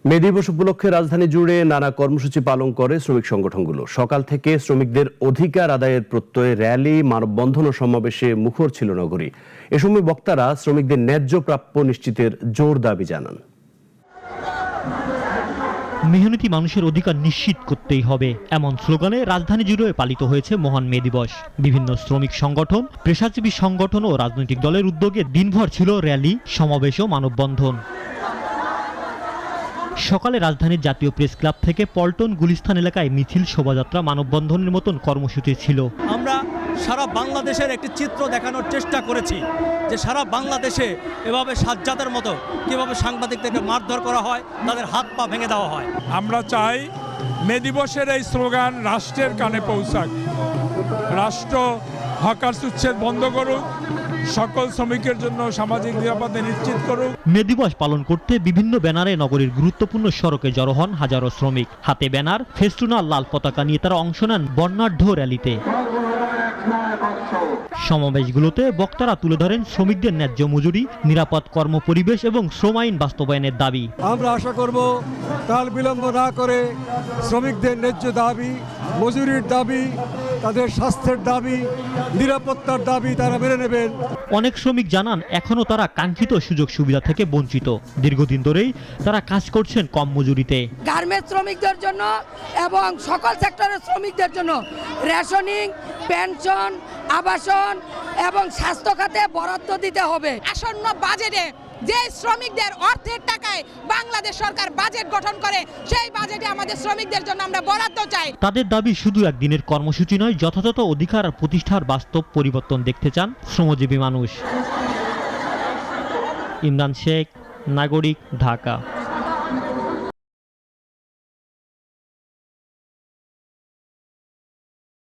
মে দিবস উপলক্ষে রাজধানী জুড়ে নানা কর্মসূচি পালন করে শ্রমিক সংগঠনগুলো। সকাল থেকে শ্রমিকদের অধিকার আদায়ের প্রত্যয়ে র্যালি, মানববন্ধন ও সমাবেশে মুখর ছিল নগরী। এ সময় বক্তারা শ্রমিকদের ন্যায্য প্রাপ্য নিশ্চিতের জোর দাবি জানান। মেহনতি মানুষের অধিকার নিশ্চিত করতেই হবে, এমন স্লোগানে রাজধানী জুড়ে পালিত হয়েছে মহান মে দিবস। বিভিন্ন শ্রমিক সংগঠন, পেশাজীবী সংগঠন ও রাজনৈতিক দলের উদ্যোগে দিনভর ছিল র্যালি, সমাবেশ ও মানববন্ধন। সকালে রাজধানীর জাতীয় প্রেস ক্লাব থেকে পল্টন গুলিস্তান এলাকায় মিছিল, শোভাযাত্রা, মানববন্ধনের মতন কর্মসূচি ছিল। আমরা সারা বাংলাদেশের একটি চিত্র দেখানোর চেষ্টা করেছি যে সারা বাংলাদেশে এভাবে সাজ্জাদের মতো কিভাবে সাংবাদিকদেরকে মারধর করা হয়, তাদের হাত পা ভেঙে দেওয়া হয়। আমরা চাই মে দিবসের এই স্লোগান রাষ্ট্রের কানে পৌঁছাক। রাষ্ট্র হকার্স উচ্ছেদ বন্ধ করুক, সকল শ্রমিকের জন্য সামাজিক নিরাপত্তা নিশ্চিত করুক। মে দিবস পালন করতে বিভিন্ন ব্যানারে নগরীর গুরুত্বপূর্ণ সড়কে জড়ো হন হাজারো শ্রমিক। হাতে ব্যানার, ফেস্টুন আর লাল পতাকা নিয়ে তারা অংশ নেন বর্ণাঢ্য র্যালিতে। সমাবেশগুলোতে বক্তারা তুলে ধরেন শ্রমিকদের ন্যায্য মজুরি, নিরাপদ কর্মপরিবেশ এবং শ্রম আইন বাস্তবায়নের দাবি। আমরা আশা করব কাল বিলম্ব না করে শ্রমিকদের ন্যায্য দাবি, মজুরির দাবি, তাদের স্বাস্থ্যের দাবি, নিরাপত্তার দাবি তারা মেনে নেবেন। অনেক শ্রমিক জানান এখনও তারা কাঙ্ক্ষিত সুযোগ সুবিধা থেকে বঞ্চিত। দীর্ঘদিন ধরেই তারা কাজ করছেন কম মজুরিতে। গার্মেন্টস শ্রমিকদের জন্য এবং সকল সেক্টরের শ্রমিকদের জন্য রেশনিং, পেনশন, আবাসন এবং স্বাস্থ্য খাতে বরাদ্দ দিতে হবে। আসন্ন বাজেটে যে শ্রমিকদের অর্থের টাকায় বাংলাদেশ সরকার বাজেট গঠন করে, সেই বাজেটে আমাদের শ্রমিকদের জন্য আমরা বরাদ্দ চাই। তাদের দাবি শুধু একদিনের কর্মসূচি নয়, যথাযথ অধিকার প্রতিষ্ঠার বাস্তব পরিবর্তন দেখতে চান শ্রমজীবী মানুষ। ইমরান শেখ, নাগরিক, ঢাকা।